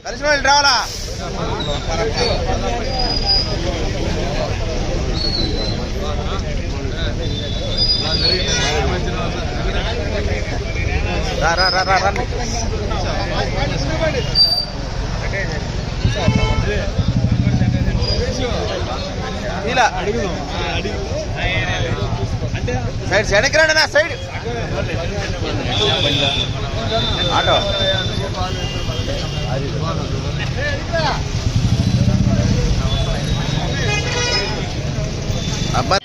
కలిసి వెళ్ళి రావాలా రా రా రా రా రండి ఇలా సైడ్ సైడ్కి రండి నా సైడ్ ఆటో అబ్బా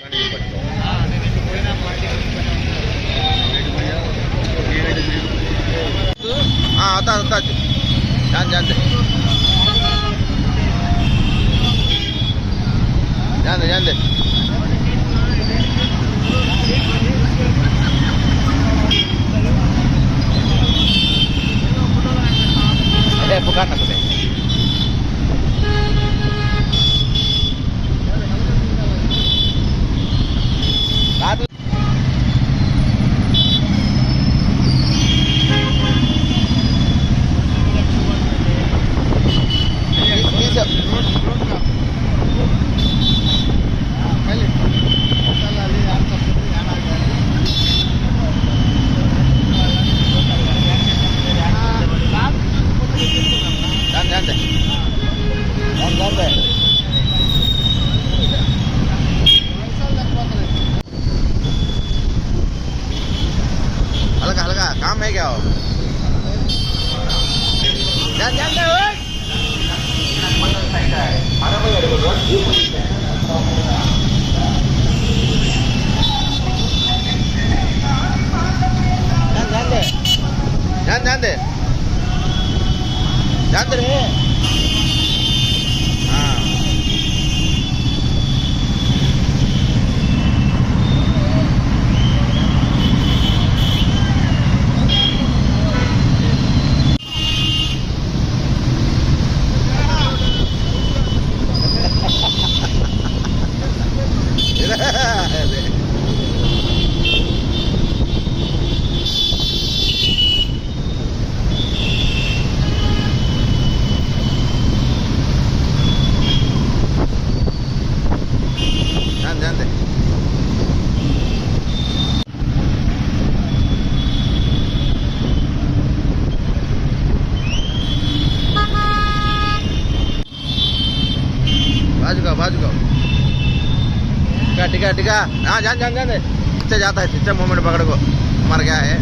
आता आता जान जान दे जान दे जान दे अरे पुकार ना कुछ हल्का हल्का काम है क्या जान जान दे जान जान दे जान दे रे बाजू टिका टिका हाँ जान जान जान पीछे जाता है पीछे मोमेंट पकड़ को मर गया है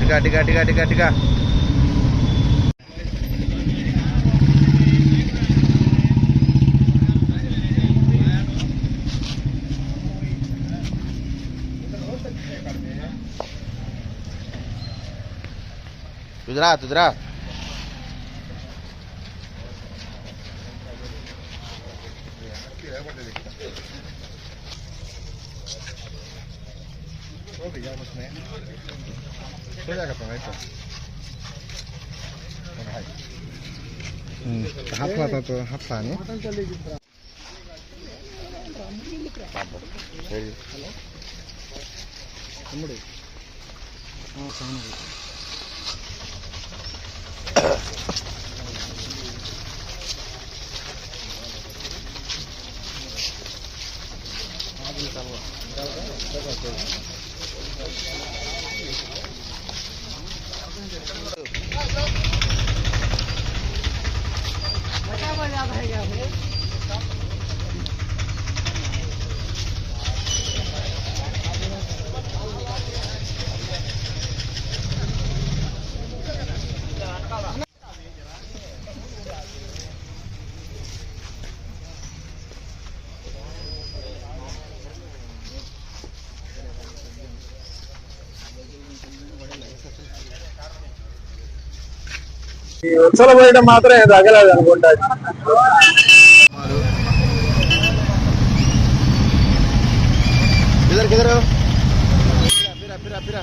टिका टिका टिका टिका टिका तुझरा तुझरा हाथ था तो हाथ था नहीं ఈ ఉత్సల బయట మాత్రం ఏం తగ్గలేదు అనుకుంటా. किधर किधर हो? फिरा फिरा फिरा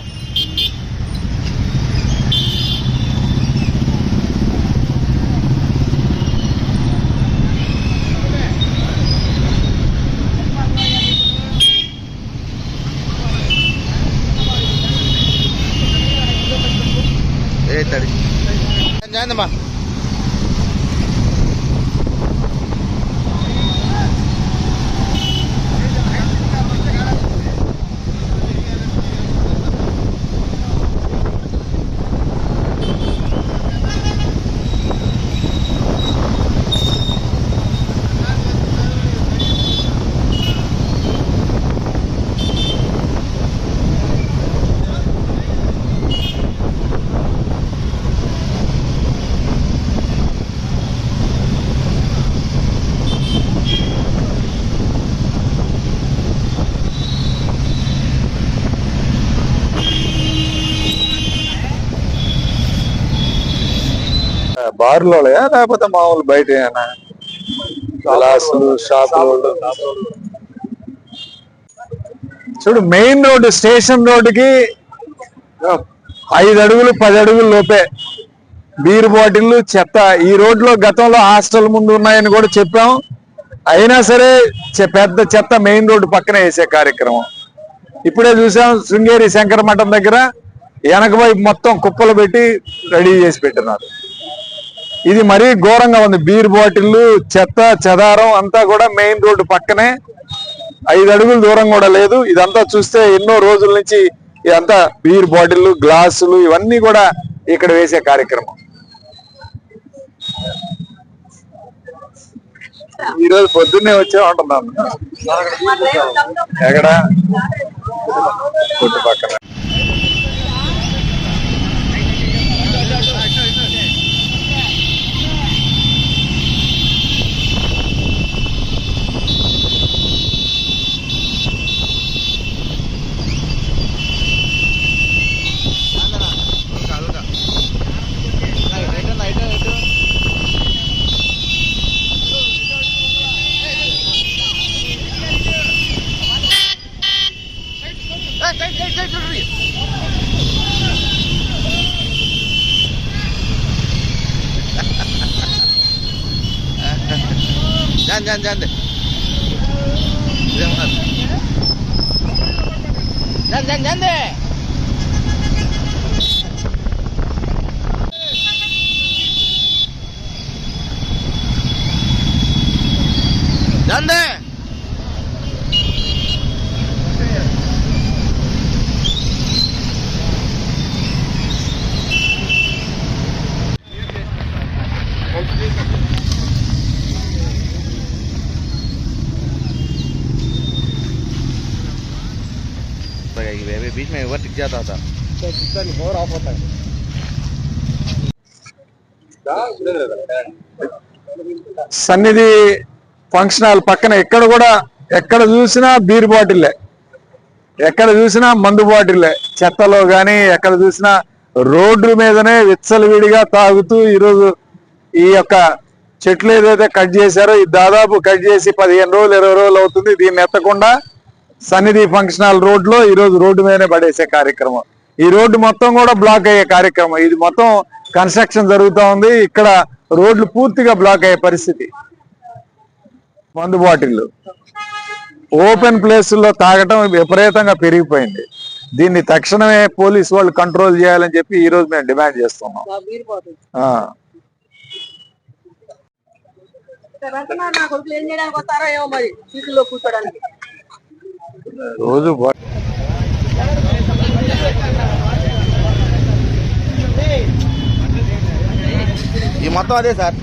तड़ी जाएंदम्मा బార్లో లేకపోతే మామూలు బయట గ్లాసులు షాపులు. చూడు, మెయిన్ రోడ్డు స్టేషన్ రోడ్డుకి 5 అడుగులు 10 అడుగుల లోపే బీర్ బాటిల్ చెత్త. ఈ రోడ్లో గతంలో హాస్టల్ ముందు ఉన్నాయని కూడా చెప్పాం. అయినా సరే పెద్ద చెత్త మెయిన్ రోడ్డు పక్కన వేసే కార్యక్రమం. ఇప్పుడే చూసాం శృంగేరి శంకర మఠం దగ్గర వెనక వైపు మొత్తం కుప్పలు పెట్టి రెడీ చేసి పెట్టినారు. ఇది మరీ ఘోరంగా ఉంది. బీర్ బాటిల్ చెత్త చెదారం అంతా కూడా మెయిన్ రోడ్డు పక్కనే, 5 అడుగుల దూరం కూడా లేదు. ఇదంతా చూస్తే ఎన్నో రోజుల నుంచి ఇదంతా బీర్ బాటిల్ గ్లాసులు ఇవన్నీ కూడా ఇక్కడ వేసే కార్యక్రమం. ఈరోజు పొద్దున్నే వచ్చే ఉంటున్నాను. ఎక్కడ చుట్టుపక్కల जान जान दे जान जान जान दे जान दे बीच में ओवर टिक जाता था तो और ऑफ होता है. సన్నిధి ఫంక్షన్ హాల్ పక్కన ఎక్కడ చూసినా బీర్ బాటిల్లే, ఎక్కడ చూసినా మందు బాటిల్లే. చెత్తలో గాని ఎక్కడ చూసినా రోడ్డు మీదనే విచ్చలవిడిగా తాగుతూ ఈరోజు ఈ యొక్క చెట్లు ఏదైతే కట్ చేశారో ఇది దాదాపు కట్ చేసి 15 రోజులు 20 రోజులు అవుతుంది. దీన్ని ఎత్తకుండా సన్నిధి ఫంక్షన్ హాల్ రోడ్ లో ఈ రోజు రోడ్డు మీదనే పడేసే కార్యక్రమం. ఈ రోడ్డు మొత్తం కూడా బ్లాక్ అయ్యే కార్యక్రమం. ఇది మొత్తం కన్స్ట్రక్షన్ జరుగుతూ ఉంది. ఇక్కడ రోడ్లు పూర్తిగా బ్లాక్ అయ్యే పరిస్థితి. మందు బాటిల్ ఓపెన్ ప్లేసుల్లో తాగటం విపరీతంగా పెరిగిపోయింది. దీన్ని తక్షణమే పోలీసు వాళ్ళు కంట్రోల్ చేయాలని చెప్పి ఈ రోజు మేము డిమాండ్ చేస్తున్నాం. రోజు ఈ మొత్తం అదే సార్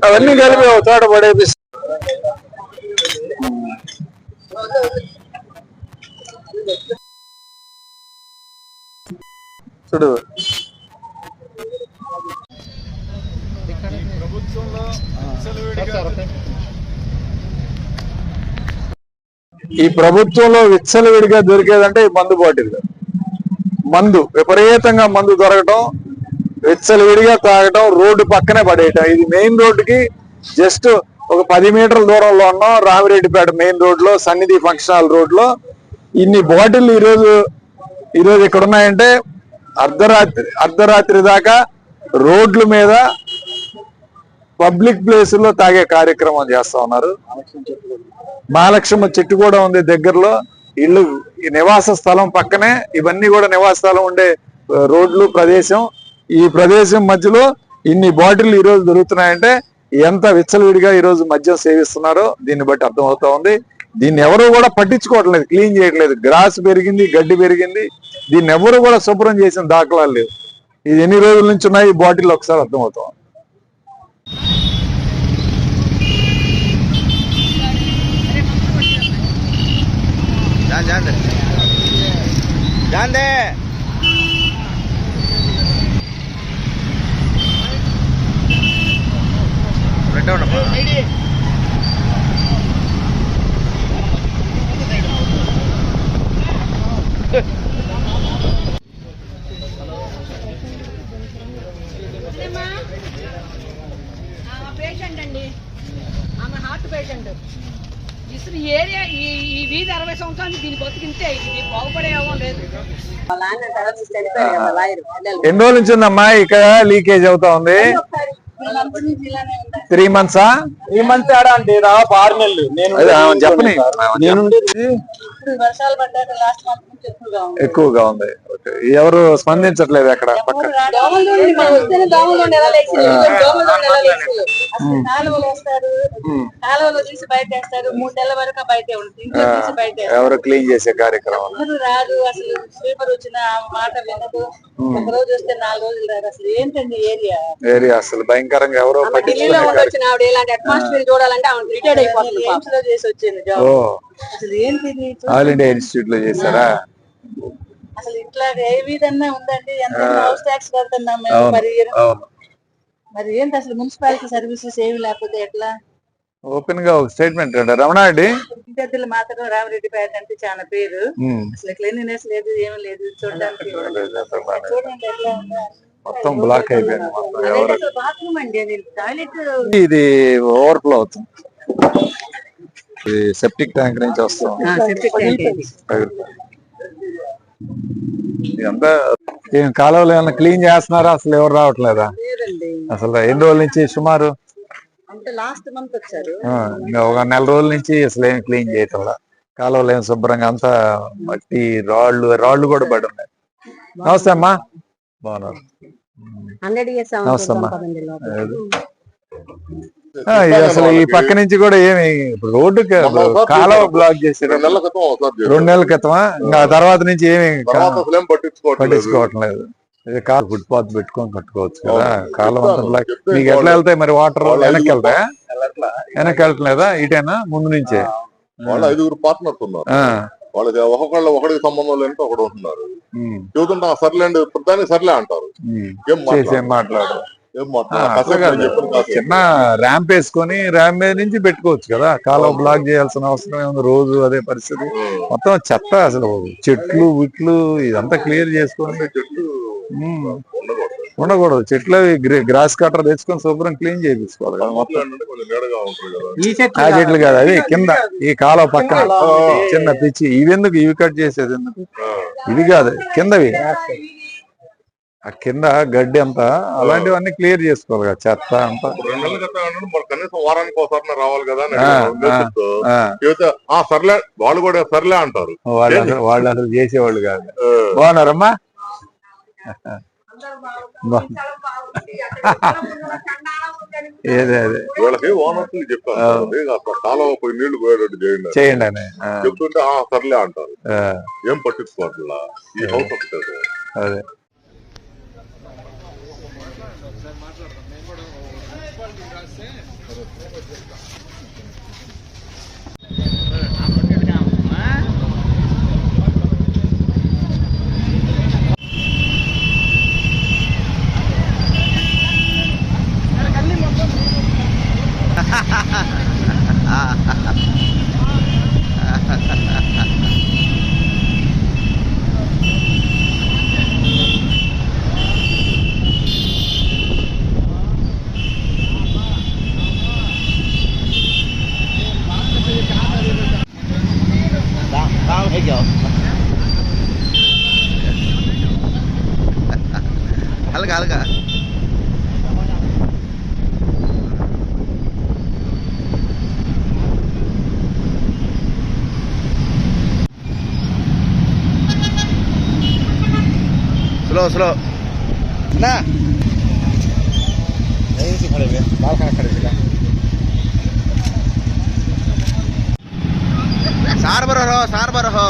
అవన్నీ కలిపి ఒక చోట పడేపిస్తారు. చూడు, ఈ ప్రభుత్వంలో విచ్చలవిడిగా దొరికేదంటే ఈ మందు బాటిల్. మందు విపరీతంగా మందు దొరకటం, విచ్చలవిడిగా తాగటం, రోడ్డు పక్కనే పడేయటం. ఇది మెయిన్ రోడ్డుకి జస్ట్ ఒక 10 మీటర్ల దూరంలో ఉన్నాం. రామిరెడ్డిపేట మెయిన్ రోడ్ లో, సన్నిధి ఫంక్షన్ హాల్ రోడ్ లో ఇన్ని బాటిల్ ఈరోజు ఇక్కడ ఉన్నాయంటే అర్ధరాత్రి దాకా రోడ్ల మీద పబ్లిక్ ప్లేసుల్లో తాగే కార్యక్రమం చేస్తా ఉన్నారు. మహాలక్ష్మ చెట్టు కూడా ఉంది దగ్గరలో. ఇల్లు నివాస స్థలం పక్కనే ఇవన్నీ కూడా నివాస స్థలం ఉండే రోడ్లు ప్రదేశం. ఈ ప్రదేశం మధ్యలో ఇన్ని బాటిల్ ఈ రోజు దొరుకుతున్నాయంటే ఎంత విచ్చలవిడిగా ఈ రోజు మద్యం సేవిస్తున్నారో దీన్ని బట్టి అర్థమవుతా ఉంది. దీన్ని ఎవరు కూడా పట్టించుకోవట్లేదు, క్లీన్ చేయట్లేదు. గ్రాస్ పెరిగింది, గడ్డి పెరిగింది, దీన్ని ఎవరు కూడా శుభ్రం చేసిన దాఖలాలు లేవు. ఇది ఎన్ని రోజుల నుంచి ఉన్నాయి ఈ బాటిల్ ఒకసారి అర్థమవుతాం. జాందే పేషెంట్ అండి, ఆమె హార్ట్ పేషెంట్. ఇసులు ఏరియా ఈ వీధి 60 సంవత్సరాలు దీన్ని బతికింటే ఇది బాగుపడేమో లేదు. ఎన్ని రోజుల నుంచి ఉందమ్మా ఇక్కడ లీకేజ్ అవుతా ఉంది? 3 months 3 months ఆడా అంటే 6 నెలలు. చెప్పని వర్షాలు పడ్డాక లాస్ట్ మంత్ నుంచి ఎక్కువగా ఉంది. ఎవరు స్పందించట్లేదు అక్కడ పక్క. కాలువలో తీసి బయట వేస్తారు, 3 నెలల వరకు బయటే ఉంటుంది. ఎవరు క్లీన్ చేసే కార్యక్రమం రాదు అసలు. స్వీపర్ వచ్చిన మాట వినదు. ఒక రోజు వస్తే 4 రోజులు రాదు. అసలు ఏంటండి ఏరియా అసలు భయంకరంగా. ఎవరో ఢిల్లీలో ఉండొచ్చిన ఆవిడ ఇలాంటి అట్మాస్ఫియర్ చూడాలంటే ఆవిడ రిటైర్డ్ అయిపోతుంది. చేసి వచ్చింది జాబ్. అసలు ఏంటిది? ఆల్ ఇండియా ఇన్స్టిట్యూట్ లో చేశారా? అసలు ఇట్లా ఏ విధంగా ఉందండి. ఎంత హౌస్ ట్యాక్స్ కడుతున్నాం మేము. మరి ఏంటి అసలు మున్సిపాలిటీ సర్వీసెస్ ఏమి లేకపోతే ఎట్లా? ఓపెన్ గా ఒక స్టేట్మెంట్ అండి రమణారెడ్డి. విద్యార్థులు మాత్రం రామిరెడ్డిపేట అంటే చాలా పేరు. అసలు క్లీనినెస్ లేదు, ఏమి లేదు. చూడడానికి చూడండి ఎట్లా ఉందో. మొత్తం బ్లాక్ అయిపోయింది. బాత్రూమ్ అండి, అది టాయిలెట్. ఇది ఓవర్ఫ్లో అవుతుంది. ఇది సెప్టిక్ ట్యాంక్ నుంచి వస్తుంది. ఇదంతా కాలువలు ఏమైనా క్లీన్ చేస్తున్నారా? అసలు ఎవరు రావట్లేదా? అసలు ఎన్ని రోజుల నుంచి? సుమారు లాస్ట్ మంత్ వచ్చారు. ఒక 1 నెల రోజుల నుంచి అసలు ఏమి క్లీన్ చేయటం. కాలువలు ఏమి శుభ్రంగా అంతా మట్టి రాళ్ళు కూడా పడి ఉన్నాయి. నమస్తే అమ్మా, బాగున్నారు? నమస్తే అమ్మా. అసలు ఈ పక్క నుంచి కూడా ఏమి రోడ్డు కాలువ బ్లాక్ చేశారు 2 నెలల క్రితమా? ఇంకా తర్వాత నుంచి ఏమి పట్టించుకోవట్లేదు. ఫుట్ పాత్ పెట్టుకొని కట్టుకోవచ్చు కదా. కాలువ అంతా బ్లాక్. మీకు ఎట్లా వెళ్తాయి మరి వాటర్? వెనక్కి వెళ్తాయా? వెనక్కి వెళ్ళట్లేదా? ఇటేనా ముందు నుంచే? వాళ్ళు 5 పార్ట్నర్స్ ఉన్నారు. వాళ్ళకి ఒకరికి సంబంధం లేని ఒకడు ఉంటున్నారు. చూస్తుంటే సర్లేండి, ప్రధాని సర్లే అంటారు. ఏం మాట్లాడు. చిన్న ర్యాంప్ వేసుకొని ర్యాంప్ మీద నుంచి పెట్టుకోవచ్చు కదా. కాలువ బ్లాక్ చేయాల్సిన అవసరం ఏముంది? రోజు అదే పరిస్థితి. మొత్తం చెత్త అసలు. చెట్లు విట్లు ఇదంతా క్లియర్ చేసుకొని ఉండకూడదు. చెట్లు గ్రాస్ కట్టర్ తెచ్చుకొని శుభ్రం క్లీన్ చేయించుకోవాలి కదా. మొత్తం ఆ చెట్లు కాదు, అవి కింద ఈ కాలువ పక్కన చిన్న పిచ్చి. ఇవెందుకు ఇవి కట్ చేసేది? ఎందుకు? ఇవి కాదు, కిందవి. ఆ కింద గడ్డి అంతా అలాంటివన్నీ క్లియర్ చేసుకోవాలి కదా. చెత్త అంతా. కనీసం వారానికి ఒకసారి రావాలి కదా. సర్లే వాళ్ళు కూడా సర్లే అంటారు. వాళ్ళు అసలు చేసేవాళ్ళు కాదు. బాగున్నారమ్మా? ఏదే అదే వీళ్ళకి ఓనర్స్ చెప్పారు కాలువ పోయి నీళ్లు పోయేటట్టు చేయండి అని చెప్తుంటే సర్లే అంటారు. ఏం పట్టించుకోవట్లా ఈ హౌస్ ఒకటే. అదే Ha ha ha ha. అలగా అలగా स्लो स्लो ना यहीं से खड़े हुए बाल खाना खड़े थे सार बर हो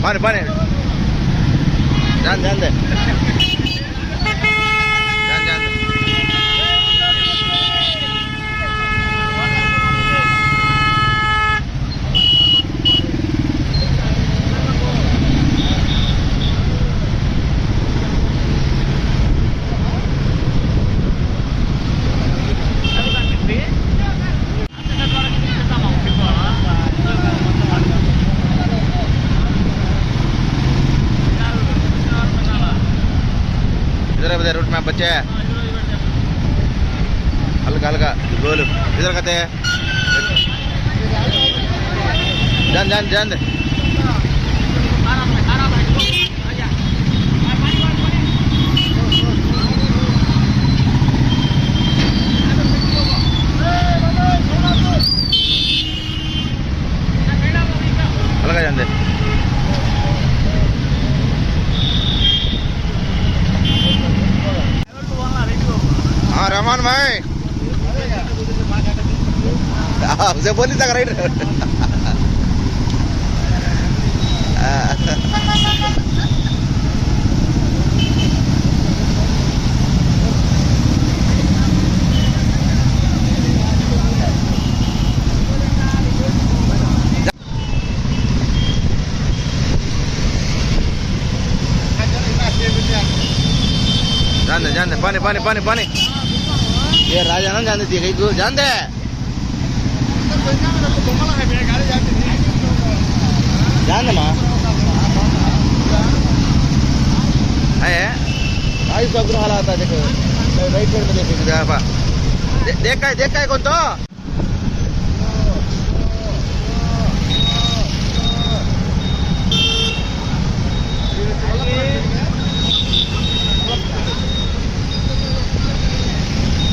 पानी पानी जान जान दे जान जान दे इधर रूट में बच्चे हल्का हल्का गोल इधर कहते हैं जान जान जान दे हल्का जान दे हाँ रहमान भाई उसे बोली तक राइट जान दे पानी पानी पानी पानी ये राजा ना जान दे कहीं जान दे जान दे माँ है आई सब ग्रह हालात है देखो राइट साइड में देखो देखा है कौन तो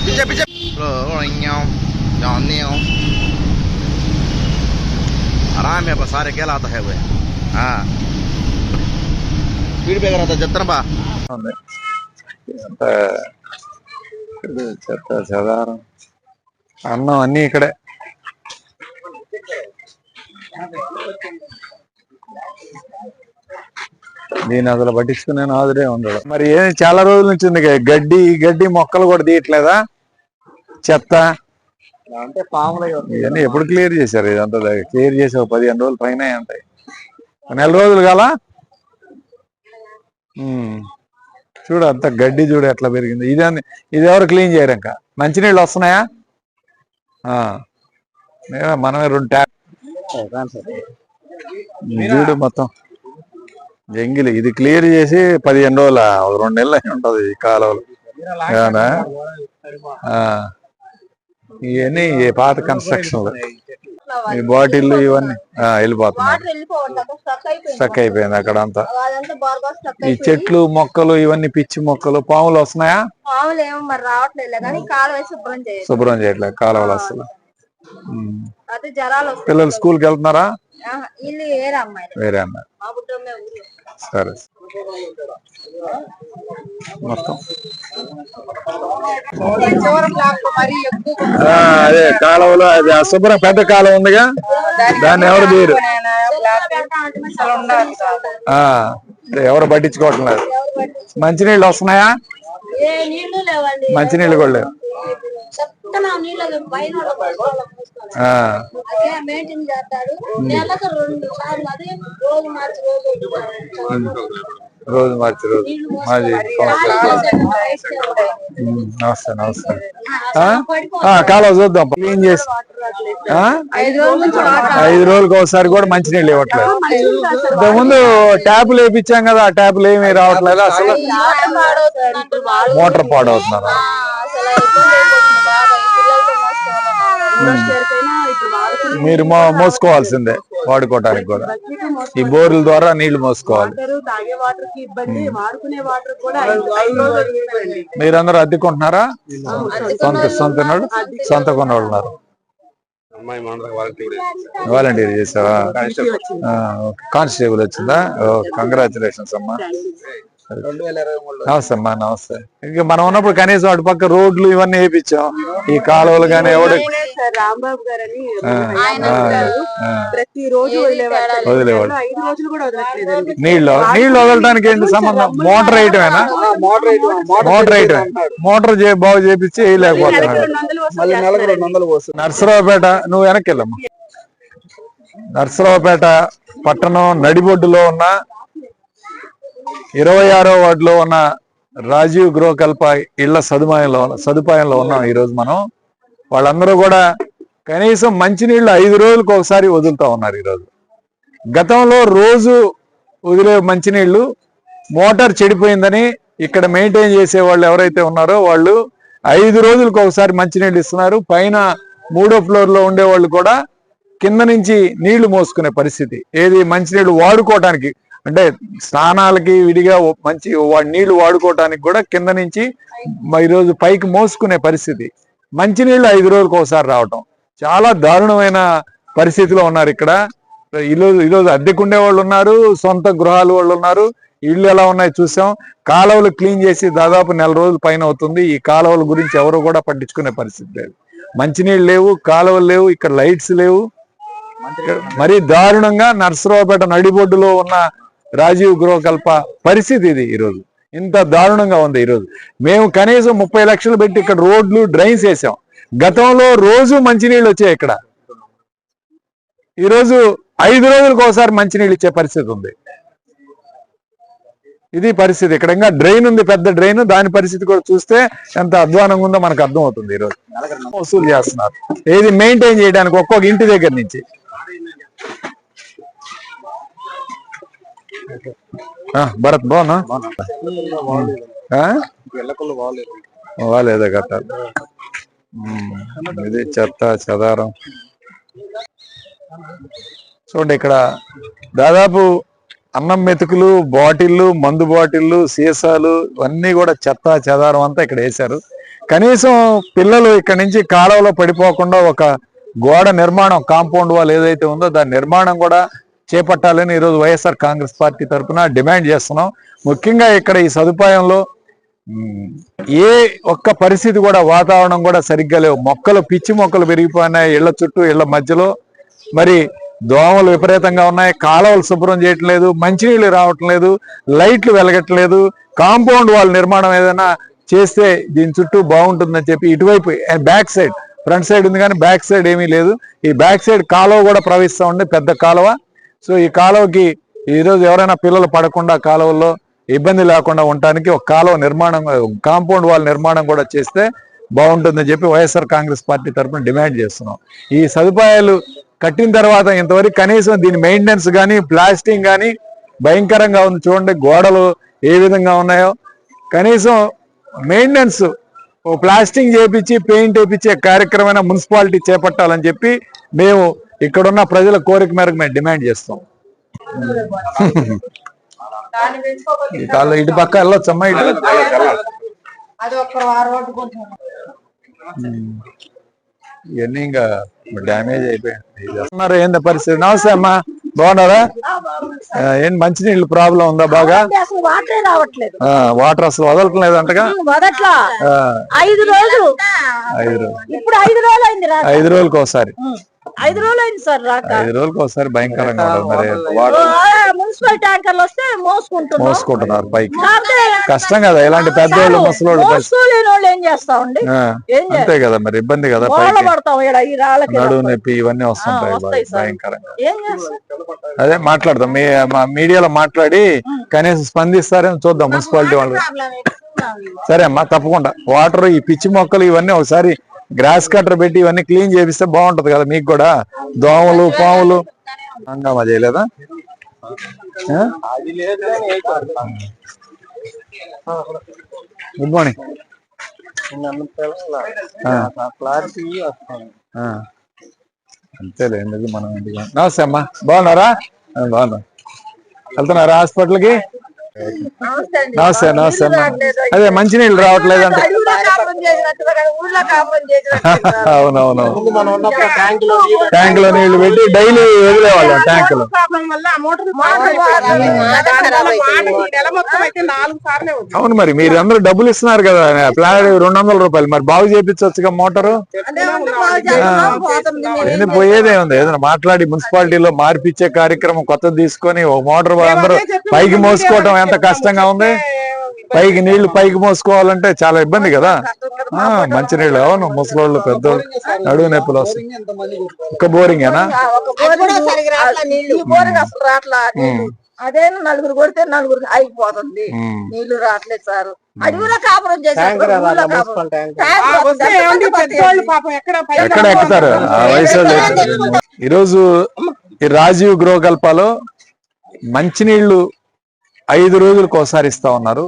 पीछे पीछे आराम है सारे कहलाता है वो हाँ स्पीड पे करा था जत्तर बा చెత్త చెదారం అన్నం అన్ని ఇక్కడే దీని అసలు పట్టించుకునే నాదుడే ఉండడు మరి ఏమి చాలా రోజుల నుంచి ఉంది గడ్డి మొక్కలు కూడా తీయట్లేదా చెత్త అంటే పాములు ఇవన్నీ ఎప్పుడు క్లియర్ చేశారు ఇదంతా క్లియర్ చేసి 15 రోజులు పైన ఉంటాయి నెల రోజులు కాలా చూడు అంత గడ్డి చూడు ఎట్లా పెరిగింది ఇది ఎవరు క్లీన్ చేయరు ఇంకా మంచినీళ్ళు వస్తున్నాయా మనమే 2 ట్యాప్ చూడు మొత్తం జంగిలి ఇది క్లియర్ చేసి 15 రోజుల 2 నెలలు అయి ఉంటది ఈ కాలువలు ఇవన్నీ పాత కన్స్ట్రక్షన్లు ఈ బాటిల్ ఇవన్నీ వెళ్ళిపోతున్నాయి స్టక్ అయిపోయింది అక్కడ అంతా ఈ చెట్లు మొక్కలు ఇవన్నీ పిచ్చి మొక్కలు పాములు వస్తున్నాయా శుభ్రం చేయట్లేదు కాలువలు అసలు పిల్లలు స్కూల్కి వెళ్తున్నారా వేరే అమ్మాయి సరే మొత్తం అదే కాలువలో అది అశుభ్రం పెద్ద కాలువ ఉందిగా దాన్ని ఎవరు తీరు ఎవరు పట్టించుకోవటం లేదు మంచినీళ్ళు వస్తున్నాయా మంచినీళ్ళు కూడా లేవు రోజు మార్చి రోజు మాది నమస్తే నమస్తే కాలువ చూద్దాం క్లీన్ చేసి 5 రోజులకు ఒకసారి కూడా మంచినీళ్ళు ఇవ్వట్లేదు ఇంతకుముందు ట్యాపులు వేయించాం కదా ఆ ట్యాపులు ఏమీ రావట్లేదు అసలు మోటార్ పాడవుతున్నారు మీరు మోసుకోవాల్సిందే వాడుకోవటానికి కూడా. ఈ బోర్ల ద్వారా నీళ్లు మోసుకోవాలి. తాగే వాటర్ కి ఇబ్బంది, వాడుకునే వాటర్ కూడా 5 రోజులు అడిగిపోయింది. మీరందరూ అద్దెకుంటున్నారా? సొంత కొన్నవాళ్ళు ఉన్నారు. వాలంటీర్ చేసావా? కానిస్టేబుల్ వచ్చిందా? కంగ్రాచులేషన్స్ అమ్మా. నమస్తే అమ్మా. నమస్తే. ఇంకా మనం ఉన్నప్పుడు కనీసం అటు పక్క రోడ్లు ఇవన్నీ వేయించాం. ఈ కాలువలు కానీ ఎవడు రాంబాబు గారని ప్రతి రోజు వదిలేవాడు. 5 రోజులు కూడా వదలట్లేదండి. నీళ్లు వదలడానికి ఏంటి సంబంధం? మోటార్ వేయటమేనా? మోటార్ బాగు చేపించి వేయలేకపోతున్నాడు. నర్సరావుపేట, నువ్వు వెనక్కి వెళ్ళమ్మా. నర్సరావుపేట పట్టణం నడిబొడ్డులో ఉన్న 26వ వార్డులో ఉన్న రాజీవ్ గృహకల్ప ఇళ్ల సదుపాయంలో ఉన్నాం ఈరోజు మనం. వాళ్ళందరూ కూడా కనీసం మంచినీళ్ళు 5 రోజులకు ఒకసారి వదులుతా ఉన్నారు ఈరోజు. గతంలో రోజు వదిలే మంచినీళ్లు మోటార్ చెడిపోయిందని ఇక్కడ మెయింటైన్ చేసే వాళ్ళు ఎవరైతే ఉన్నారో వాళ్ళు 5 రోజులకు ఒకసారి మంచినీళ్ళు ఇస్తున్నారు. పైన 3వ ఫ్లోర్ లో ఉండే వాళ్ళు కూడా కింద నుంచి నీళ్లు మోసుకునే పరిస్థితి. ఏది మంచినీళ్ళు వాడుకోవటానికి, అంటే స్నానాలకి విడిగా మంచి నీళ్లు వాడుకోవటానికి కూడా కింద నుంచి ఈరోజు పైకి మోసుకునే పరిస్థితి. మంచినీళ్ళు 5 రోజులకు ఒకసారి రావటం చాలా దారుణమైన పరిస్థితిలో ఉన్నారు ఇక్కడ. ఈరోజు అద్దెకుండే వాళ్ళు ఉన్నారు, సొంత గృహాలు వాళ్ళు ఉన్నారు. ఇళ్ళు ఎలా ఉన్నాయి చూసాం. కాలువలు క్లీన్ చేసి దాదాపు 1 నెల రోజుల పైన అవుతుంది. ఈ కాలువల గురించి ఎవరు కూడా పట్టించుకునే పరిస్థితి లేదు. మంచినీళ్ళు లేవు, కాలువలు లేవు, ఇక్కడ లైట్స్ లేవు. మరీ దారుణంగా నర్సరావుపేట నడిబొడ్డులో ఉన్న రాజీవ్ గృహకల్ప పరిస్థితి ఇది. ఈరోజు ఇంత దారుణంగా ఉంది. ఈరోజు మేము కనీసం 30 లక్షలు పెట్టి ఇక్కడ రోడ్లు డ్రైన్స్ వేసాం. గతంలో రోజు మంచినీళ్ళు వచ్చాయి ఇక్కడ. ఈరోజు 5 రోజులకు ఒకసారి మంచినీళ్ళు ఇచ్చే పరిస్థితి ఉంది. ఇది పరిస్థితి. ఇక్కడ ఇంకా డ్రైన్ ఉంది, పెద్ద డ్రైన్. దాని పరిస్థితి కూడా చూస్తే ఎంత అధ్వానంగా ఉందో మనకు అర్థం అవుతుంది. ఈరోజు వసూలు చేస్తున్నారు ఏది మెయింటైన్ చేయడానికి ఒక్కొక్క ఇంటి దగ్గర నుంచి. భరత్ బాగున్నా? వాళ్ళేదో కట్టాలి. ఇది చెత్త చెదారం చూడండి. ఇక్కడ దాదాపు అన్నం మెతుకులు, బాటిళ్ళు, మందు బాటిళ్ళు, సీసాలు ఇవన్నీ కూడా చెత్త చెదారం అంతా ఇక్కడ వేశారు. కనీసం పిల్లలు ఇక్కడ నుంచి కాలువలో పడిపోకుండా ఒక గోడ నిర్మాణం, కాంపౌండ్ వాల్ ఏదైతే ఉందో దాని నిర్మాణం కూడా చేపట్టాలని ఈరోజు వైఎస్ఆర్ కాంగ్రెస్ పార్టీ తరఫున డిమాండ్ చేస్తున్నాం. ముఖ్యంగా ఇక్కడ ఈ సదుపాయంలో ఏ ఒక్క పరిస్థితి కూడా, వాతావరణం కూడా సరిగ్గా లేవు. మొక్కలు, పిచ్చి మొక్కలు పెరిగిపోయినాయి ఇళ్ల చుట్టూ, ఇళ్ల మధ్యలో. మరి దోమలు విపరీతంగా ఉన్నాయి. కాలువలు శుభ్రం చేయటం లేదు, మంచినీళ్ళు రావటం లేదు, లైట్లు వెలగట్లేదు. కాంపౌండ్ వాల్ నిర్మాణం ఏదైనా చేస్తే దీని చుట్టూ బాగుంటుందని చెప్పి ఇటువైపు బ్యాక్ సైడ్, ఫ్రంట్ సైడ్ ఉంది కానీ బ్యాక్ సైడ్ ఏమీ లేదు. ఈ బ్యాక్ సైడ్ కాలువ కూడా ప్రవహిస్తూ ఉండే పెద్ద కాలువ. సో ఈ కాలువకి ఈరోజు ఎవరైనా పిల్లలు పడకుండా కాలువల్లో ఇబ్బంది లేకుండా ఉండటానికి ఒక కాలువ నిర్మాణం, కాంపౌండ్ వాల్ నిర్మాణం కూడా చేస్తే బాగుంటుందని చెప్పి వైఎస్ఆర్ కాంగ్రెస్ పార్టీ తరఫున డిమాండ్ చేస్తున్నాం. ఈ సదుపాయాలు కట్టిన తర్వాత ఇంతవరకు కనీసం దీని మెయింటెనెన్స్ కానీ, ప్లాస్టింగ్ కానీ భయంకరంగా ఉంది. చూడండి గోడలు ఏ విధంగా ఉన్నాయో. కనీసం మెయింటెనెన్స్, ఓ ప్లాస్టింగ్ చేపించి పెయింట్ వేయించే కార్యక్రమమైన మున్సిపాలిటీ చేపట్టాలని చెప్పి మేము ఇక్కడున్న ప్రజల కోరిక మేరకు మేము డిమాండ్ చేస్తాం. ఇటు పక్క వెళ్ళొచ్చమ్మా. ఇవన్నీ ఇంకా డ్యామేజ్ అయిపోయింది. ఏందా పరిస్థితి? నమస్తే అమ్మా, బాగున్నారా? ఏం మంచినీళ్ళు ప్రాబ్లం ఉందా బాగా? వాటర్ అసలు వదలట్లేదు అంటగా? 5 రోజులు 5 రోజులకు ఒకసారి 5 రోజులు అయింది సార్ రాక. 5 రోజులకు ఒకసారి భయంకరంగా మరి మున్సిపల్ ట్యాంకర్లు వస్తే మోసుకుంటున్నారు పైకి. కష్టం కదా ఇలాంటి పెద్దోళ్ళు, ముసలోళ్ళు ఏం చేస్తామండి? అంతే కదా మరి, ఇబ్బంది కదా. నడువు నొప్పి ఇవన్నీ వస్తుంటాయి భయంకరంగా. అదే మాట్లాడదాం, మీడియాలో మాట్లాడి కనీసం స్పందిస్తారేమో చూద్దాం మున్సిపాలిటీ వాళ్ళు. సరే అమ్మా, తప్పకుండా. వాటర్, ఈ పిచ్చి మొక్కలు ఇవన్నీ ఒకసారి గ్రాస్ కట్టర్ పెట్టి ఇవన్నీ క్లీన్ చేపిస్తే బాగుంటది కదా మీకు కూడా. దోమలు, పాములు హంగామా చేయలేదా? Good morning. అంతేలే ఎందుకు మనం నమస్తే అమ్మా, బాగున్నారా? బాగున్నా. వెళ్తున్నారా హాస్పిటల్కి? నమస్తే నమస్తే అమ్మా. అదే మంచినీళ్ళు రావట్లేదు అంటే అవునవును, ట్యాంకులో నీళ్లు పెట్టి డైలీ వదిలేవాళ్ళం ట్యాంకులో. అవును, మరి మీరు అందరూ డబ్బులు ఇస్తున్నారు కదా, ప్లాన్ 200 రూపాయలు, మరి బాగు చేయించవచ్చుగా మోటారు. పోయేదే ఉంది, ఏదైనా మాట్లాడి మున్సిపాలిటీలో మార్పిచ్చే కార్యక్రమం కొత్తది తీసుకొని ఒక మోటార్ అందరూ పైకి మోసుకోవటం ఎంత కష్టంగా ఉంది. పైకి నీళ్లు పైకి మోసుకోవాలంటే చాలా ఇబ్బంది కదా. మంచినీళ్ళు అవును, ముసలోళ్ళు పెద్దోళ్ళు నడువు నొప్పులు వస్తాయి. ఒక బోరింగేనా? అదే నలుగురు కొడితే నలుగురు అయిపోతుంది, నీళ్లు రావట్లేదు సార్. అడవిలో కాపురం ఎక్కడ ఎక్కుతారు ఆ వయసు. ఈరోజు ఈ రాజీవ్ గృహకల్పలో మంచినీళ్లు 5 రోజులకు ఒకసారి ఇస్తా ఉన్నారు.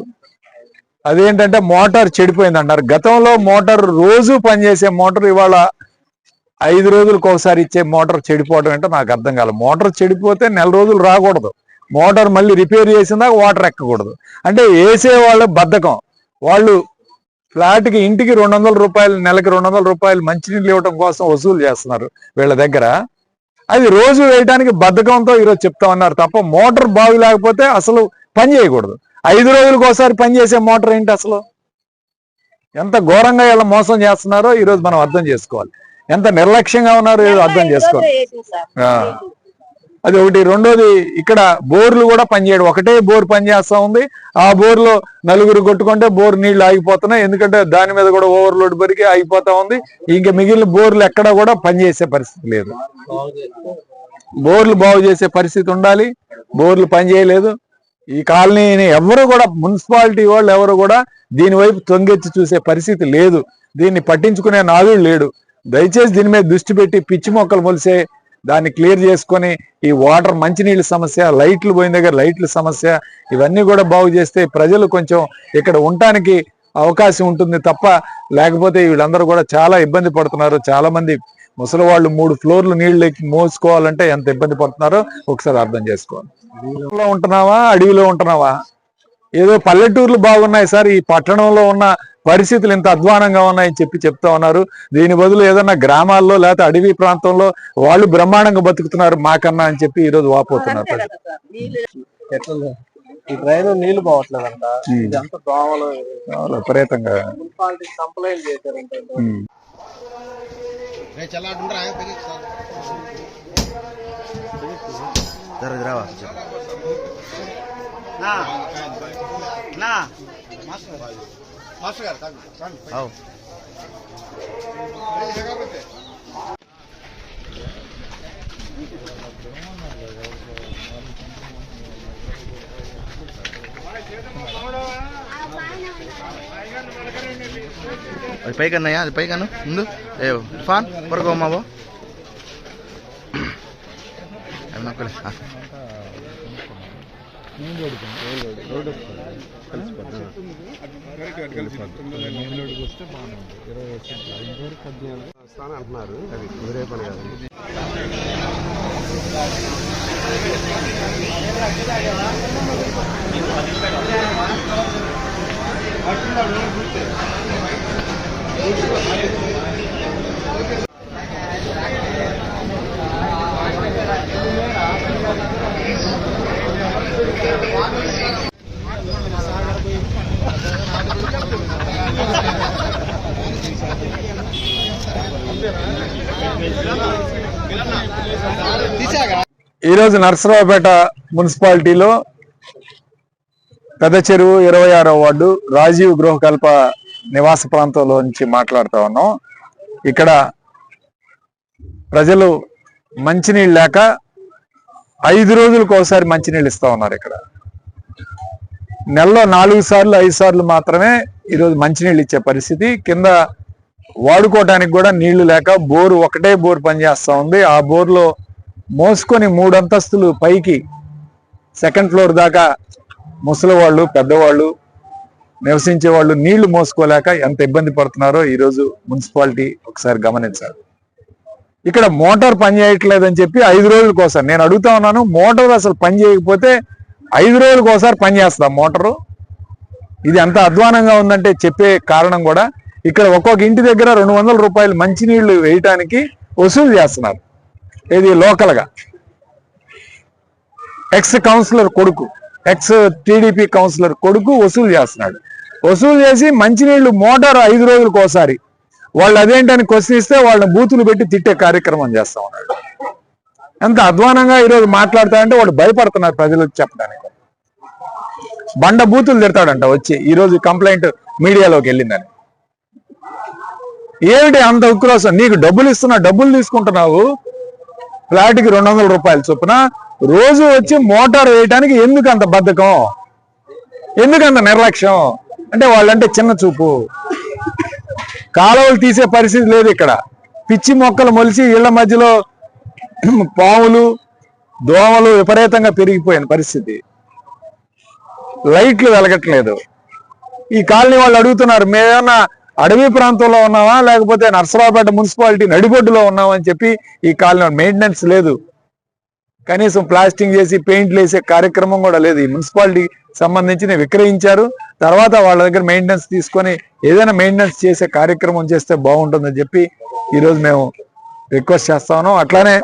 అదేంటంటే మోటార్ చెడిపోయింది అంటారు. గతంలో మోటార్ రోజు పనిచేసే మోటార్ ఇవాళ 5 రోజులకు ఒకసారి ఇచ్చే మోటార్ చెడిపోవడం అంటే నాకు అర్థం కాలేదు. మోటార్ చెడిపోతే 1 నెల రోజులు రాకూడదు, మోటార్ మళ్ళీ రిపేర్ చేసిందా వాటర్ ఎక్కకూడదు. అంటే వేసే వాళ్ళ బద్ధకం. వాళ్ళు ఫ్లాట్కి ఇంటికి 200 రూపాయలు, నెలకి 200 రూపాయలు మంచినీళ్ళు ఇవ్వడం కోసం వసూలు చేస్తున్నారు వీళ్ళ దగ్గర. అది రోజు వేయడానికి బద్ధకంతో ఈరోజు చెప్తా ఉన్నారు తప్ప మోటార్ బాగు లేకపోతే అసలు పని చేయకూడదు. 5 రోజులకు ఒకసారి పనిచేసే మోటార్ ఏంటి అసలు? ఎంత ఘోరంగా ఇలా మోసం చేస్తున్నారో ఈరోజు మనం అర్థం చేసుకోవాలి. ఎంత నిర్లక్ష్యంగా ఉన్నారో అర్థం చేసుకోవాలి. అది ఒకటి. రెండోది, ఇక్కడ బోర్లు కూడా పనిచేయడం, ఒకటే బోర్ పనిచేస్తా ఉంది. ఆ బోర్లో నలుగురు కొట్టుకుంటే బోర్ నీళ్లు ఆగిపోతున్నాయి, ఎందుకంటే దాని మీద కూడా ఓవర్లోడ్ పెరిగి ఆగిపోతా ఉంది. ఇంకా మిగిలిన బోర్లు ఎక్కడ కూడా పనిచేసే పరిస్థితి లేదు. బోర్లు బాగు చేసే పరిస్థితి ఉండాలి, బోర్లు పనిచేయలేదు. ఈ కాలనీని ఎవరు కూడా, మున్సిపాలిటీ వాళ్ళు ఎవరు కూడా దీని వైపు తొంగెత్తి చూసే పరిస్థితి లేదు. దీన్ని పట్టించుకునే నాదుడు లేడు. దయచేసి దీని మీద దృష్టి పెట్టి పిచ్చి మొక్కలు మొలిసే దాన్ని క్లియర్ చేసుకొని ఈ వాటర్ మంచినీళ్ళ సమస్య, లైట్లు పోయిన దగ్గర లైట్ల సమస్య, ఇవన్నీ కూడా బాగు చేస్తే ప్రజలు కొంచెం ఇక్కడ ఉండటానికి అవకాశం ఉంటుంది తప్ప, లేకపోతే వీళ్ళందరూ కూడా చాలా ఇబ్బంది పడుతున్నారు. చాలా మంది ముసలి వాళ్ళు 3 ఫ్లోర్లు నీళ్లు మోసుకోవాలంటే ఎంత ఇబ్బంది పడుతున్నారో ఒకసారి అర్థం చేసుకోవాలి. ఊళ్ళో ఉంటున్నావా అడవిలో ఉంటున్నావా? ఏదో పల్లెటూర్లు బాగున్నాయి సార్, ఈ పట్టణంలో ఉన్న పరిస్థితులు ఇంత అధ్వానంగా ఉన్నాయని చెప్తా ఉన్నారు. దీని బదులు ఏదన్నా గ్రామాల్లో లేకపోతే అడవి ప్రాంతంలో వాళ్ళు బ్రహ్మాండంగా బతుకుతున్నారు మాకన్నా అని చెప్పి ఈరోజు వాపోతున్నారు. ఈ ట్రైన్ నీళ్లు పోవట్లేదంట, ఇదంతా దోమలు విపరీతంగా కంప్లైంట్ చేశారంటే. అది పైకి అన్నయ్యా, అది పైకి అన్న ముందు ఫాన్ పొరగోమావో అవి నొక్కలే. అంటున్నారు, అది కుదిరే పని కాదు. ఈరోజు నర్సరావుపేట మున్సిపాలిటీలో పెద్ద చెరువు 26వ వార్డు రాజీవ్ గృహకల్ప నివాస ప్రాంతంలో నుంచి మాట్లాడుతూ ఉన్నాం. ఇక్కడ ప్రజలు మంచినీళ్ళు లేక 5 రోజులకు ఒకసారి మంచినీళ్ళు ఇస్తా ఉన్నారు. ఇక్కడ నెలలో 4 సార్లు 5 సార్లు మాత్రమే ఈరోజు మంచినీళ్ళు ఇచ్చే పరిస్థితి. కింద వాడుకోవటానికి కూడా నీళ్లు లేక ఒకటే బోర్ పనిచేస్తా ఉంది. ఆ బోర్లో మోసుకొని 3 అంతస్తులు పైకి 2nd ఫ్లోర్ దాకా ముసలి వాళ్ళు, పెద్దవాళ్ళు, నివసించే వాళ్ళు నీళ్లు మోసుకోలేక ఎంత ఇబ్బంది పడుతున్నారో ఈరోజు మున్సిపాలిటీ ఒకసారి గమనించాలి. ఇక్కడ మోటార్ పని చేయట్లేదని చెప్పి 5 రోజులకు ఒకసారి నేను అడుగుతా ఉన్నాను. మోటార్ అసలు పని చేయకపోతే 5 రోజులకు ఒకసారి పని చేస్తా మోటారు? ఇది ఎంత అధ్వానంగా ఉందంటే చెప్పే కారణం కూడా ఇక్కడ ఒక్కొక్క ఇంటి దగ్గర 200 రూపాయలు మంచినీళ్లు వేయటానికి వసూలు చేస్తున్నారు. ఇది లోకల్గా ఎక్స్ కౌన్సిలర్ కొడుకు, ఎక్స్ టీడీపీ కౌన్సిలర్ కొడుకు వసూలు చేస్తున్నాడు. వసూలు చేసి మంచినీళ్లు మోటార్ 5 రోజులకు ఒకసారి వాళ్ళు అదేంటని క్వశ్చన్ ఇస్తే వాళ్ళని బూతులు పెట్టి తిట్టే కార్యక్రమం చేస్తా ఉన్నాడు. ఎంత అధ్వానంగా ఈరోజు మాట్లాడతాడంటే వాళ్ళు భయపడుతున్నారు ప్రజలకు చెప్పడానికి. బండ బూతులు తిడతాడంట వచ్చి ఈరోజు కంప్లైంట్ మీడియాలోకి వెళ్ళిందని. ఏమిటి అంత ఉక్రోసం? నీకు డబ్బులు ఇస్తున్నా, డబ్బులు తీసుకుంటున్నావు ఫ్లాట్కి 200 రూపాయలు చొప్పున, రోజు వచ్చి మోటార్ వేయటానికి ఎందుకు అంత బద్ధకం, ఎందుకు అంత నిర్లక్ష్యం? అంటే వాళ్ళంటే చిన్న చూపు. కాలువలు తీసే పరిస్థితి లేదు ఇక్కడ. పిచ్చి మొక్కలు మొలిచి ఇళ్ల మధ్యలో పాములు దోమలు విపరీతంగా పెరిగిపోయిన పరిస్థితి. లైట్లు వెలగట్లేదు. ఈ కాలనీ వాళ్ళు అడుగుతున్నారు, మేమేమన్నా అడవి ప్రాంతంలో ఉన్నావా లేకపోతే నర్సరావుపేట మున్సిపాలిటీ నడిబొడ్డులో ఉన్నామా అని చెప్పి. ఈ కాలనీ మెయింటెనెన్స్ లేదు, కనీసం ప్లాస్టింగ్ చేసి పెయింట్లు వేసే కార్యక్రమం కూడా లేదు. ఈ మున్సిపాలిటీ సంబంధించి విక్రయించారు, తర్వాత వాళ్ళ దగ్గర మెయింటెనెన్స్ తీసుకొని ఏదైనా మెయింటెనెన్స్ చేసే కార్యక్రమం చేస్తే బాగుంటుందని చెప్పి ఈరోజు మేము రిక్వెస్ట్ చేస్తా ఉన్నాం. అట్లానే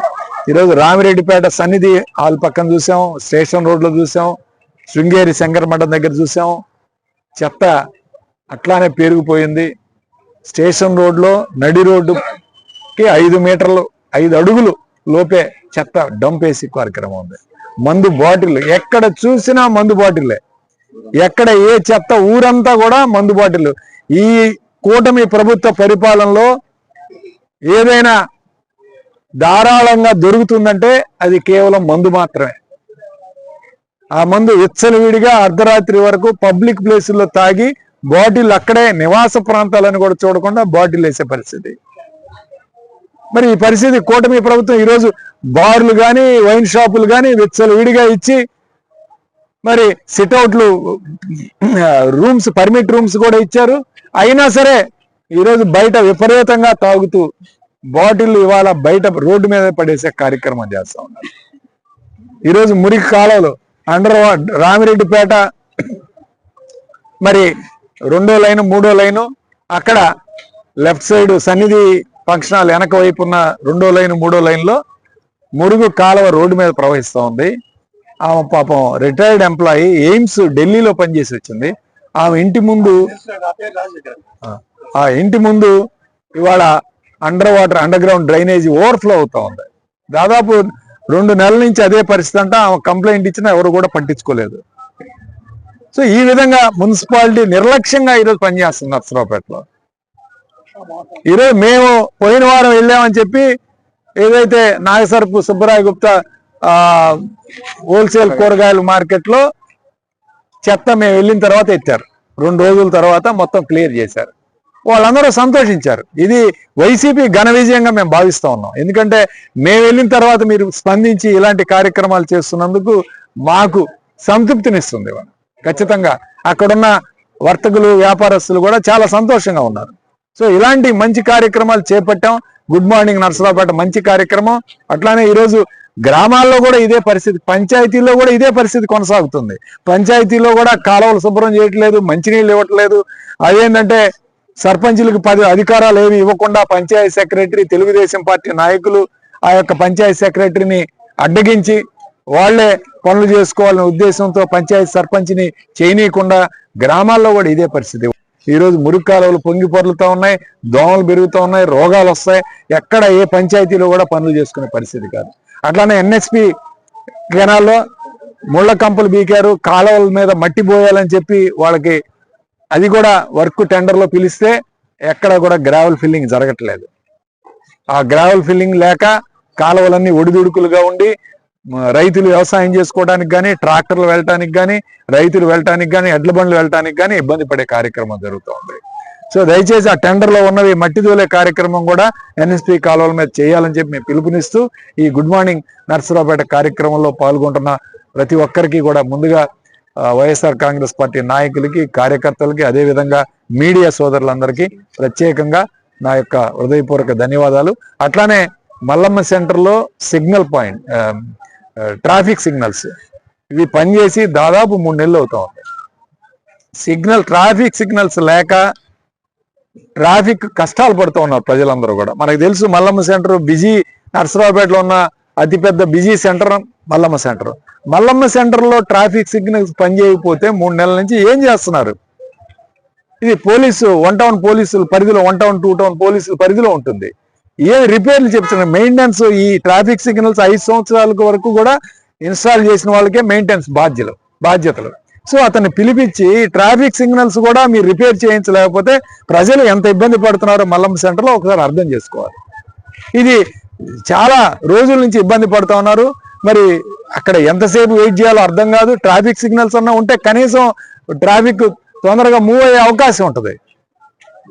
ఈరోజు రామిరెడ్డిపేట సన్నిధి హాల్ పక్కన చూసాం, స్టేషన్ రోడ్లో చూసాం, శృంగేరి శంకర మఠం దగ్గర చూసాం. చెత్త అట్లానే పెరిగిపోయింది. స్టేషన్ రోడ్లో నడి రోడ్డుకి 5 మీటర్లు 5 అడుగులు లోపే చెత్త డంప్ వేసి కార్యక్రమం ఉంది. మందు బాటిల్ ఎక్కడ చూసినా మందు బాటిల్లే, ఎక్కడ ఏ చెత్త ఊరంతా కూడా మందు బాటిల్. ఈ కూటమి ప్రభుత్వ పరిపాలనలో ఏదైనా ధారాళంగా దొరుకుతుందంటే అది కేవలం మందు మాత్రమే. ఆ మందు విచ్చలవిడిగా అర్ధరాత్రి వరకు పబ్లిక్ ప్లేసుల్లో తాగి బాటిల్ అక్కడే నివాస ప్రాంతాలను కూడా చూడకుండా బాటిల్ వేసే పరిస్థితి. మరి ఈ పరిస్థితి కూటమి ప్రభుత్వం ఈరోజు బార్లు కానీ వైన్ షాపులు కానీ విచ్చలవిడిగా ఇచ్చి మరి సిట్అవుట్లు రూమ్స్ పర్మిట్ రూమ్స్ కూడా ఇచ్చారు. అయినా సరే ఈరోజు బయట విపరీతంగా తాగుతూ బాటిల్ ఇవాళ బయట రోడ్డు మీద పడేసే కార్యక్రమం చేస్తా ఉన్నారు. ఈరోజు మురికి కాలువలు అండర్ రామిరెడ్డిపేట మరి 2వ లైను 3వ లైను అక్కడ లెఫ్ట్ సైడ్ సన్నిధి ఫంక్షన్ హాల్ వెనక వైపు ఉన్న 2వ లైను 3వ లైన్లో మురుగు కాలువ రోడ్డు మీద ప్రవహిస్తూ ఉంది. ఆమె పాపం రిటైర్డ్ ఎంప్లాయీ, ఎయిమ్స్ ఢిల్లీలో పనిచేసి వచ్చింది. ఆమె ఇంటి ముందు ఇవాళ అండర్ గ్రౌండ్ డ్రైనేజీ ఓవర్ఫ్లో అవుతా ఉంది. దాదాపు 2 నెలల నుంచి అదే పరిస్థితి అంట. ఆమె కంప్లైంట్ ఇచ్చినా ఎవరు కూడా పట్టించుకోలేదు. సో ఈ విధంగా మున్సిపాలిటీ నిర్లక్ష్యంగా ఈరోజు పనిచేస్తుంది నర్సరావుపేటలో. ఈరోజు మేము పోయిన వారం వెళ్ళామని చెప్పి ఏదైతే నాగసరపు సుబ్బరాయ గుప్తా హోల్సేల్ కూరగాయల మార్కెట్లో చెత్త మేము వెళ్ళిన తర్వాత ఎత్తారు. 2 రోజుల తర్వాత మొత్తం క్లియర్ చేశారు. వాళ్ళందరూ సంతోషించారు. ఇది వైసీపీ ఘన విజయంగా మేము భావిస్తా ఉన్నాం. ఎందుకంటే మేము వెళ్ళిన తర్వాత మీరు స్పందించి ఇలాంటి కార్యక్రమాలు చేస్తున్నందుకు మాకు సంతృప్తినిస్తుంది. ఖచ్చితంగా అక్కడున్న వర్తకులు వ్యాపారస్తులు కూడా చాలా సంతోషంగా ఉన్నారు. సో ఇలాంటి మంచి కార్యక్రమాలు చేపట్టాం. గుడ్ మార్నింగ్ నర్సరావుపేట మంచి కార్యక్రమం. అట్లానే ఈరోజు గ్రామాల్లో కూడా ఇదే పరిస్థితి, పంచాయతీల్లో కూడా ఇదే పరిస్థితి కొనసాగుతుంది. పంచాయతీలో కూడా కాలువలు శుభ్రం చేయట్లేదు, మంచినీళ్ళు ఇవ్వట్లేదు. అదేంటంటే సర్పంచులకు 10 అధికారాలు ఏమి ఇవ్వకుండా పంచాయతీ సెక్రటరీ, తెలుగుదేశం పార్టీ నాయకులు ఆ యొక్క పంచాయతీ సెక్రటరీని అడ్డగించి వాళ్లే పనులు చేసుకోవాలనే ఉద్దేశంతో పంచాయతీ సర్పంచ్ని చేయనీయకుండా గ్రామాల్లో కూడా ఇదే పరిస్థితి. ఈరోజు మురికి కాలువలు పొంగి పొర్లుతూ ఉన్నాయి, దోమలు పెరుగుతూ ఉన్నాయి, రోగాలు వస్తాయి. ఎక్కడ ఏ పంచాయతీలో కూడా పనులు చేసుకునే పరిస్థితి కాదు. అట్లానే ఎన్ఎస్పి కెనాల్లో ముళ్ళ కంపలు బీకారు, కాలువల మీద మట్టి పోయాలని చెప్పి వాళ్ళకి అది కూడా వర్క్ టెండర్లో పిలిస్తే ఎక్కడ కూడా గ్రావెల్ ఫిల్లింగ్ జరగట్లేదు. ఆ గ్రావెల్ ఫిల్లింగ్ లేక కాలువలన్నీ ఒడిదుడుకులుగా ఉండి రైతులు వ్యవసాయం చేసుకోవడానికి కానీ, ట్రాక్టర్లు వెళ్ళటానికి కానీ, రైతులు వెళ్ళటానికి కానీ, ఎడ్ల బండ్లు వెళ్ళటానికి కానీ ఇబ్బంది పడే కార్యక్రమం జరుగుతుంది. సో దయచేసి ఆ టెండర్లో ఉన్నవి మట్టి దోలే కార్యక్రమం కూడా ఎన్ఎస్పి కాలువల మీద చేయాలని చెప్పి మేము పిలుపునిస్తూ ఈ గుడ్ మార్నింగ్ నర్సరావుపేట కార్యక్రమంలో పాల్గొంటున్న ప్రతి ఒక్కరికి కూడా ముందుగా వైఎస్ఆర్ కాంగ్రెస్ పార్టీ నాయకులకి, కార్యకర్తలకి, అదేవిధంగా మీడియా సోదరులందరికీ ప్రత్యేకంగా నా యొక్క హృదయపూర్వక ధన్యవాదాలు. అట్లానే మల్లమ్మ సెంటర్లో సిగ్నల్ పాయింట్ ట్రాఫిక్ సిగ్నల్స్ ఇవి పనిచేసి దాదాపు 3 నెలలు అవుతా ఉంది. ట్రాఫిక్ సిగ్నల్స్ లేక ట్రాఫిక్ కష్టాలు పడుతూ ఉన్నారు ప్రజలందరూ కూడా. మనకు తెలుసు మల్లమ్మ సెంటర్ బిజీ, నర్సరావుపేటలో ఉన్న అతిపెద్ద busy centre Mallamma centre. Mallamma సెంటర్లో ట్రాఫిక్ సిగ్నల్స్ పనిచేయకపోతే 3 నెలల నుంచి ఏం చేస్తున్నారు? ఇది వన్ టౌన్ పోలీసుల పరిధిలో, 1 టౌన్ 2 టౌన్ పోలీసుల పరిధిలో ఉంటుంది. ఏ రిపేర్లు చెప్తున్నారు? మెయింటెనెన్స్ ఈ ట్రాఫిక్ సిగ్నల్స్ 5 సంవత్సరాల వరకు కూడా ఇన్స్టాల్ చేసిన వాళ్ళకే మెయింటెనెన్స్ బాధ్యతలు. సో అతన్ని పిలిపించి ట్రాఫిక్ సిగ్నల్స్ కూడా మీరు రిపేర్ చేయించలేకపోతే ప్రజలు ఎంత ఇబ్బంది పడుతున్నారో మల్లమ్మ సెంటర్లో ఒకసారి అర్థం చేసుకోవాలి. ఇది చాలా రోజుల నుంచి ఇబ్బంది పడుతూ ఉన్నారు. మరి అక్కడ ఎంతసేపు వెయిట్ చేయాలో అర్థం కాదు. ట్రాఫిక్ సిగ్నల్స్ అన్నా ఉంటే కనీసం ట్రాఫిక్ తొందరగా మూవ్ అయ్యే అవకాశం ఉంటుంది.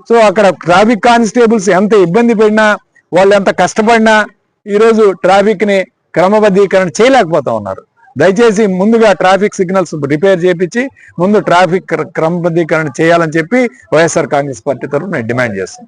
సో అక్కడ ట్రాఫిక్ కానిస్టేబుల్స్ ఎంత ఇబ్బంది పడినా, వాళ్ళు ఎంత కష్టపడినా ఈరోజు ట్రాఫిక్ ని క్రమబద్ధీకరణ చేయలేకపోతా ఉన్నారు. దయచేసి ముందుగా ట్రాఫిక్ సిగ్నల్స్ రిపేర్ చేయించి ముందు ట్రాఫిక్ క్రమబద్ధీకరణ చేయాలని చెప్పి వైఎస్ఆర్ కాంగ్రెస్ పార్టీ తరఫున డిమాండ్ చేస్తాం.